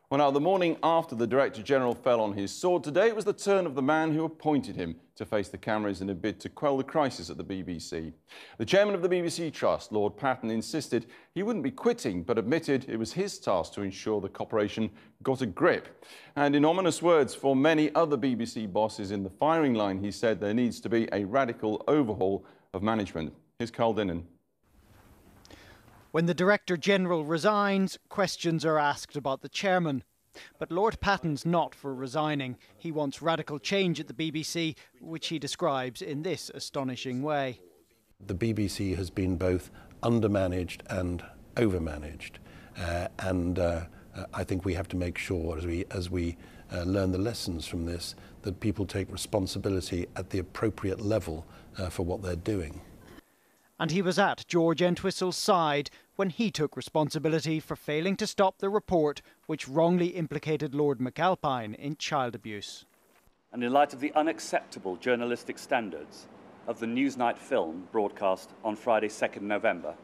Well, now, the morning after the Director General fell on his sword, today it was the turn of the man who appointed him to face the cameras in a bid to quell the crisis at the BBC. The chairman of the BBC Trust, Lord Patten, insisted he wouldn't be quitting, but admitted it was his task to ensure the corporation got a grip. And in ominous words for many other BBC bosses in the firing line, he said there needs to be a radical overhaul of management. Here's Carl Dinnan. When the Director General resigns, questions are asked about the chairman. But Lord Patten's not for resigning. He wants radical change at the BBC, which he describes in this astonishing way. The BBC has been both undermanaged and overmanaged. I think we have to make sure, as we learn the lessons from this, that people take responsibility at the appropriate level for what they're doing. And he was at George Entwistle's side when he took responsibility for failing to stop the report which wrongly implicated Lord McAlpine in child abuse. And in light of the unacceptable journalistic standards of the Newsnight film broadcast on Friday 2nd November,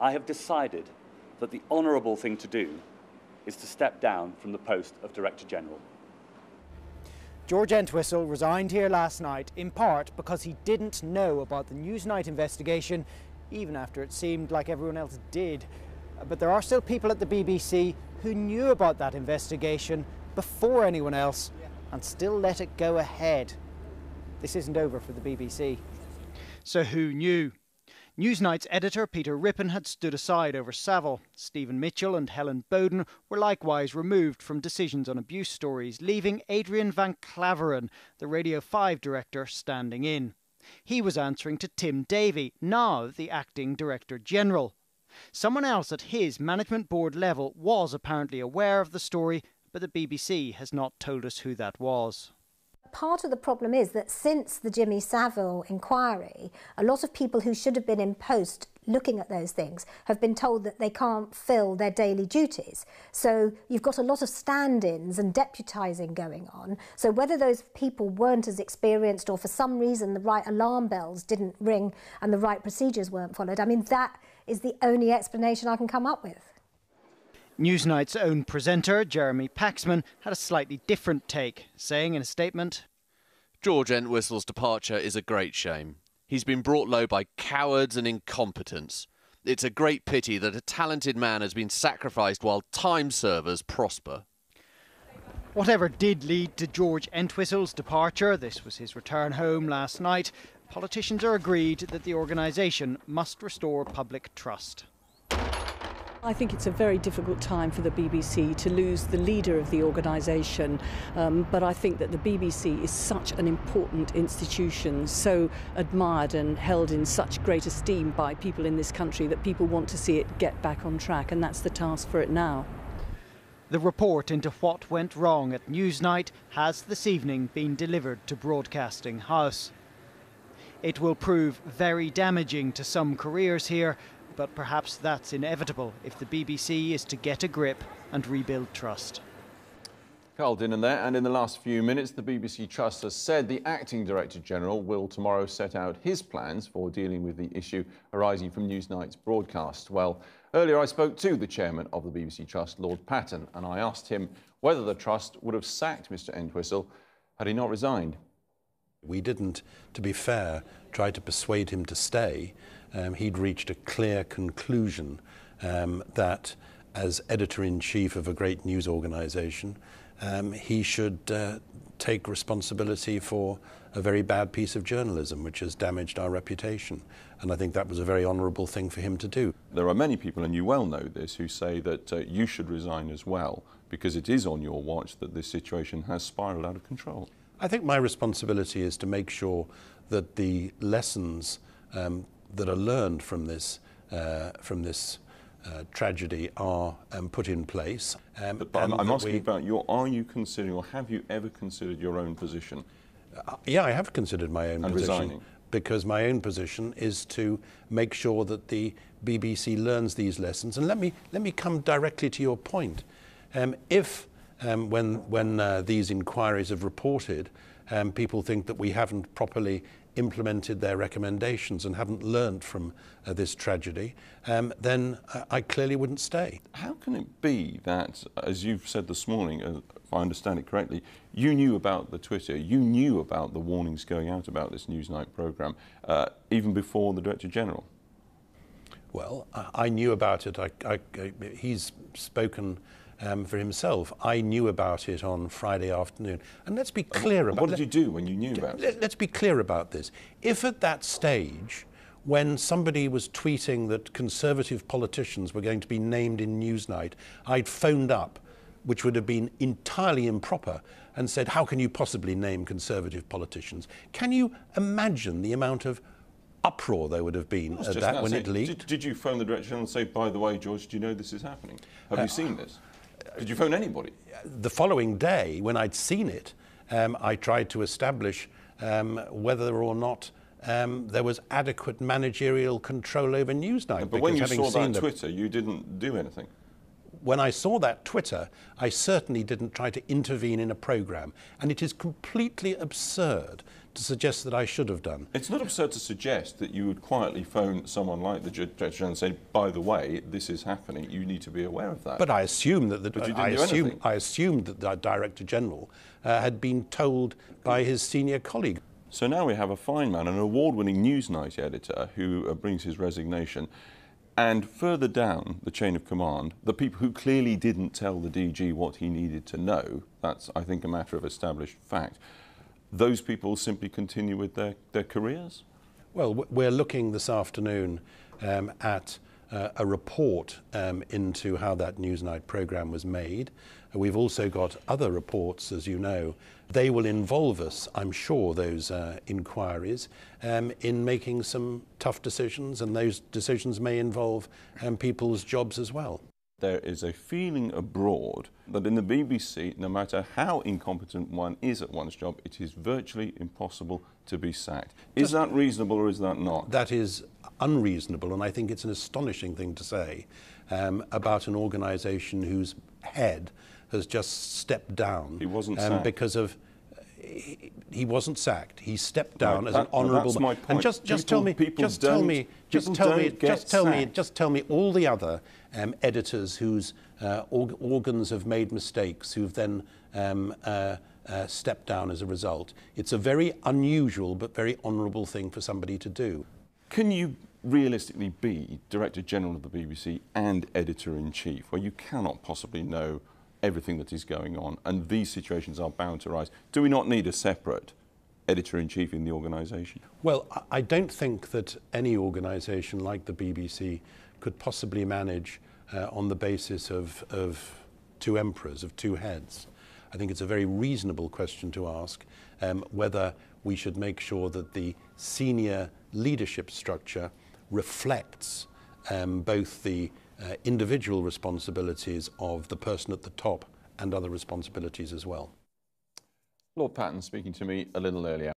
I have decided that the honourable thing to do is to step down from the post of Director General. George Entwistle resigned here last night in part because he didn't know about the Newsnight investigation, even after it seemed like everyone else did. But there are still people at the BBC who knew about that investigation before anyone else and still let it go ahead. This isn't over for the BBC. So who knew? Newsnight's editor Peter Rippon had stood aside over Savile. Stephen Mitchell and Helen Bowden were likewise removed from decisions on abuse stories, leaving Adrian Van Claveren, the Radio 5 director, standing in. He was answering to Tim Davie, now the acting Director General. Someone else at his management board level was apparently aware of the story, but the BBC has not told us who that was. Part of the problem is that since the Jimmy Savile inquiry, a lot of people who should have been in post looking at those things have been told that they can't fill their daily duties. So you've got a lot of stand-ins and deputising going on. So whether those people weren't as experienced or for some reason the right alarm bells didn't ring and the right procedures weren't followed, I mean, that is the only explanation I can come up with. Newsnight's own presenter, Jeremy Paxman, had a slightly different take, saying in a statement, "George Entwistle's departure is a great shame. He's been brought low by cowards and incompetence. It's a great pity that a talented man has been sacrificed while time servers prosper." Whatever did lead to George Entwistle's departure, this was his return home last night, politicians are agreed that the organisation must restore public trust. I think it's a very difficult time for the BBC to lose the leader of the organisation, but I think that the BBC is such an important institution, so admired and held in such great esteem by people in this country that people want to see it get back on track, and that's the task for it now. The report into what went wrong at Newsnight has this evening been delivered to Broadcasting House. It will prove very damaging to some careers here, but perhaps that's inevitable if the BBC is to get a grip and rebuild trust. Carl Dinnan there, and in the last few minutes the BBC Trust has said the Acting Director General will tomorrow set out his plans for dealing with the issue arising from Newsnight's broadcast. Well, earlier I spoke to the chairman of the BBC Trust, Lord Patten, and I asked him whether the Trust would have sacked Mr Entwistle had he not resigned. We didn't, to be fair, try to persuade him to stay. He'd reached a clear conclusion that as editor-in-chief of a great news organisation, he should take responsibility for a very bad piece of journalism which has damaged our reputation. And I think that was a very honourable thing for him to do. There are many people, and you well know this, who say that you should resign as well, because it is on your watch that this situation has spiralled out of control. I think my responsibility is to make sure that the lessons that are learned from this tragedy are put in place. But I'm asking about are you considering, or have you ever considered your own position? Yeah, I have considered my own position. Resigning. Because my own position is to make sure that the BBC learns these lessons. And let me come directly to your point. When these inquiries have reported, people think that we haven't properly implemented their recommendations and haven't learnt from this tragedy, then I clearly wouldn't stay. How can it be that, as you've said this morning, if I understand it correctly, you knew about the Twitter, you knew about the warnings going out about this Newsnight programme, even before the Director General? Well, I knew about it. He's spoken for himself. I knew about it on Friday afternoon. And let's be clear about it. What did you do when you knew about it? Let's be clear about this. If at that stage, when somebody was tweeting that Conservative politicians were going to be named in Newsnight, I'd phoned up, which would have been entirely improper, and said, how can you possibly name Conservative politicians? Can you imagine the amount of uproar there would have been at that when it leaked? Did you phone the Director General and say, by the way, George, do you know this is happening? Have you seen this? Did you phone anybody? The following day, when I'd seen it, I tried to establish whether or not there was adequate managerial control over Newsnight. But when you saw that Twitter, you didn't do anything. When I saw that Twitter, I certainly didn't try to intervene in a programme. And it is completely absurd to suggest that I should have done. It's not absurd to suggest that you would quietly phone someone like the Director General and say, by the way, this is happening, you need to be aware of that. But I assume that I assumed that the Director General had been told by his senior colleague. So now we have a fine man, an award-winning Newsnight editor who brings his resignation. And further down the chain of command, the people who clearly didn't tell the DG what he needed to know, that's, I think, a matter of established fact, those people simply continue with their careers? Well, we're looking this afternoon at a report into how that Newsnight programme was made. We've also got other reports, as you know. They will involve us, I'm sure, those inquiries, in making some tough decisions, and those decisions may involve people's jobs as well. There is a feeling abroad that in the BBC, no matter how incompetent one is at one's job, it is virtually impossible to be sacked. Is that reasonable or is that not? That is unreasonable, and I think it's an astonishing thing to say about an organisation whose head has just stepped down. He wasn't sacked. Because of he wasn't sacked. He stepped down as an honourable. That's my point. And just tell me all the other editors whose organs have made mistakes, who've then stepped down as a result. It's a very unusual but very honourable thing for somebody to do. Can you realistically be Director General of the BBC and Editor-in-Chief, where you cannot possibly know everything that is going on, and these situations are bound to arise? Do we not need a separate Editor-in-Chief in the organisation? Well, I don't think that any organisation like the BBC could possibly manage on the basis of two emperors, of two heads. I think it's a very reasonable question to ask whether we should make sure that the senior leadership structure reflects both the individual responsibilities of the person at the top and other responsibilities as well. Lord Patten speaking to me a little earlier.